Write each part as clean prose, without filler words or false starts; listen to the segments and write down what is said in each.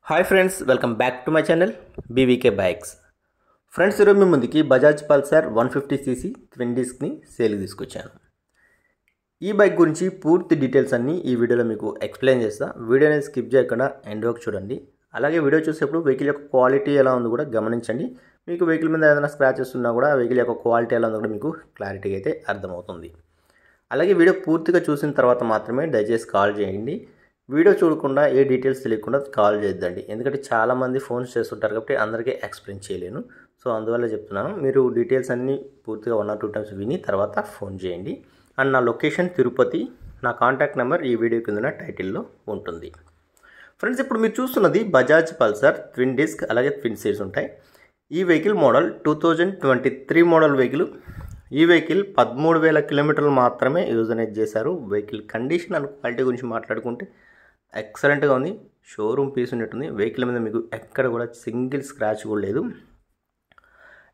Hi friends, welcome back to my channel BVK bikes. Friends, ఈరోజు మీ ముందుకి Bajaj Pulsar 150cc twin డిస్క్ని సేల్కి తీసుకొచ్చాను. ఈ బైక్ గురించి పూర్తి డీటెయిల్స్ అన్నీ ఈ వీడియోలో మీకు ఎక్స్ప్లెయిన్ చేస్తా. వీడియోని స్కిప్ చేయకుండా ఎండ్ వరకు చూడండి. అలాగే వీడియో చూసేప్పుడు వెహికల్ యొక్క క్వాలిటీ ఎలా ఉందో కూడా గమనించండి. మీకు వెహికల్ మీద ఏదైనా స్క్రాచెస్ ఉన్నా కూడా వెహికల్ యొక్క క్వాలిటీ ఎలా ఉందో కూడా మీకు క్లారిటీగా అయితే అర్థమవుతుంది. అలాగే వీడియో పూర్తిగా చూసిన తర్వాత మాత్రమే దయచేసి కాల్ చేయండి. వీడియో చూడకుండా ఏ డీటెయిల్స్ తెలియకుండా కాల్ చేయొద్దండి, ఎందుకంటే చాలామంది ఫోన్స్ చేస్తుంటారు కాబట్టి అందరికీ ఎక్స్ప్లెయిన్ చేయలేను. సో అందువల్ల చెప్తున్నాను, మీరు డీటెయిల్స్ అన్నీ పూర్తిగా 1 or 2 times విని తర్వాత ఫోన్ చేయండి. అండ్ నా లొకేషన్ తిరుపతి. నా కాంటాక్ట్ నెంబర్ ఈ వీడియో కింద టైటిల్లో ఉంటుంది. ఫ్రెండ్స్, ఇప్పుడు మీరు చూస్తున్నది బజాజ్ పల్సర్ ట్విన్ డిస్క్, అలాగే ట్విన్ సీట్స్ ఉంటాయి. ఈ వెహికల్ మోడల్ 2023 మోడల్ వెహికల్. ఈ వెహికల్ 13,000 కిలోమీటర్లు మాత్రమే యూజ్ అనేది చేశారు. వెహికల్ కండిషన్ అండ్ క్వాలిటీ గురించి మాట్లాడుకుంటే ఎక్సలెంట్గా ఉంది. షోరూమ్ పీస్ ఉన్నట్టుంది. వెహికల్ మీద మీకు ఎక్కడ కూడా సింగిల్ స్క్రాచ్ కూడా లేదు.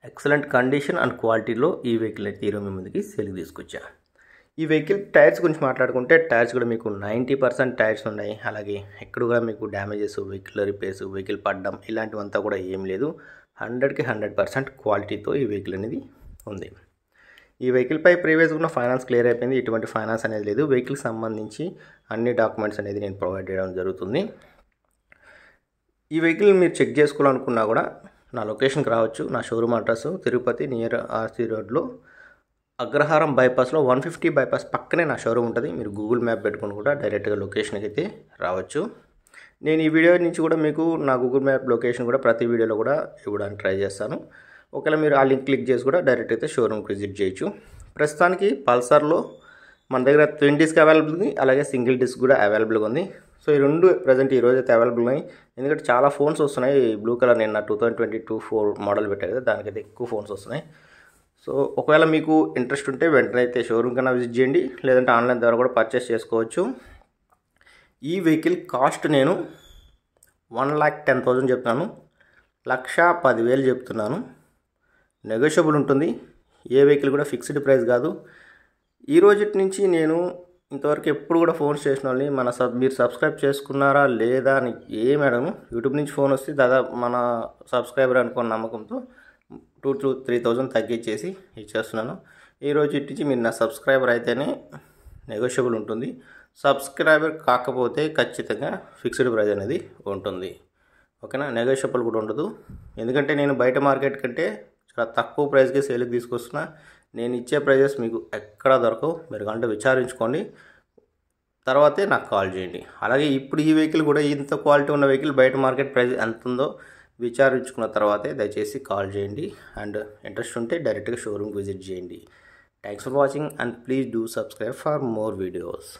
ఎక్సలెంట్ కండిషన్ అండ్ క్వాలిటీలో ఈ వెహికల్ అయితే ఈరోజు మీ ముందుకి సేల్కి తీసుకొచ్చా. ఈ వెహికల్ టైర్స్ గురించి మాట్లాడుకుంటే టైర్స్ కూడా మీకు 90% టైర్స్ ఉన్నాయి. అలాగే ఎక్కడ కూడా మీకు డ్యామేజెస్, వెహికల్ రిపేర్స్, వెహికల్ పడ్డం ఇలాంటివంతా కూడా ఏం లేదు. 100కి 100% క్వాలిటీతో ఈ వెహికల్ అనేది ఉంది. ఈ వెహికల్పై ప్రీవియస్గా ఉన్న ఫైనాన్స్ క్లియర్ అయిపోయింది. ఎటువంటి ఫైనాన్స్ అనేది లేదు. వెహికల్కి సంబంధించి అన్ని డాక్యుమెంట్స్ అనేది నేను ప్రొవైడ్ చేయడం జరుగుతుంది. ఈ వెహికల్ మీరు చెక్ చేసుకోవాలనుకున్నా కూడా నా లొకేషన్కి రావచ్చు. నా showroom address Tirupati near RC రోడ్లో అగ్రహారం బైపాస్లో 150 బైపాస్ పక్కనే నా షోరూమ్ ఉంటుంది. మీరు గూగుల్ మ్యాప్ పెట్టుకుని కూడా డైరెక్ట్గా లొకేషన్కి అయితే రావచ్చు. నేను ఈ వీడియో నుంచి కూడా మీకు నా గూగుల్ మ్యాప్ లొకేషన్ కూడా ప్రతి వీడియోలో కూడా ఇవ్వడానికి ట్రై చేస్తాను. ఒకవేళ మీరు ఆ లింక్ క్లిక్ చేసి కూడా డైరెక్ట్ అయితే షోరూమ్కి విజిట్ చేయొచ్చు. ప్రస్తుతానికి పల్సర్లో మన దగ్గర ట్విన్ డిస్క్ అవైలబుల్ ఉంది, అలాగే సింగిల్ డిస్క్ కూడా అవైలబుల్గా ఉంది. సో ఈ రెండు ప్రజెంట్ ఈరోజు అయితే అవైలబుల్ ఉన్నాయి. ఎందుకంటే చాలా ఫోన్స్ వస్తున్నాయి. బ్లూ కలర్ నేను 2022 మోడల్ పెట్టాను కదా, దానికైతే ఎక్కువ ఫోన్స్ వస్తున్నాయి. సో ఒకవేళ మీకు ఇంట్రెస్ట్ ఉంటే వెంటనే అయితే షోరూమ్ కన్నా విజిట్ చేయండి, లేదంటే ఆన్లైన్ ద్వారా కూడా పర్చేస్ చేసుకోవచ్చు. ఈ వెహికల్ కాస్ట్ నేను 1,10,000 చెప్తున్నాను. 1,10,000 చెప్తున్నాను. నెగోషియబుల్ ఉంటుంది. ఏ వెహికల్ కూడా ఫిక్స్డ్ ప్రైస్ కాదు. ఈ రోజు నుంచి నేను ఇంతవరకు ఎప్పుడు కూడా ఫోన్ చేసిన వాళ్ళని మీరు సబ్స్క్రైబ్ చేసుకున్నారా లేదా అని ఏం అడగను. యూట్యూబ్ నుంచి ఫోన్ వస్తే దాదాపు మన సబ్స్క్రైబర్ అనుకున్న నమ్మకంతో 2,000 to 3,000 తగ్గించేసి ఇచ్చేస్తున్నాను. ఈ రోజు నుంచి మీరు నా సబ్స్క్రైబర్ అయితేనే నెగోషియబుల్ ఉంటుంది. సబ్స్క్రైబర్ కాకపోతే ఖచ్చితంగా ఫిక్స్డ్ ప్రైస్ అనేది ఉంటుంది. ఓకేనా? నెగోషియబుల్ కూడా ఉండదు. ఎందుకంటే నేను బయట మార్కెట్ కంటే చాలా తక్కువ ప్రైస్కి సేల్కి తీసుకొస్తున్నా. నేను ఇచ్చే ప్రైజెస్ మీకు ఎక్కడా దొరకవు. మీరు గంట విచారించుకోండి, తర్వాతే నాకు కాల్ చేయండి. అలాగే ఇప్పుడు ఈ వెహికల్ కూడా ఇంత క్వాలిటీ ఉన్న వెహికల్ బయట మార్కెట్ ప్రైస్ ఎంత ఉందో విచారించుకున్న తర్వాతే దయచేసి కాల్ చేయండి. అండ్ ఇంట్రెస్ట్ ఉంటే డైరెక్ట్గా షోరూమ్కి విజిట్ చేయండి. Thanks for watching and please do subscribe for more videos.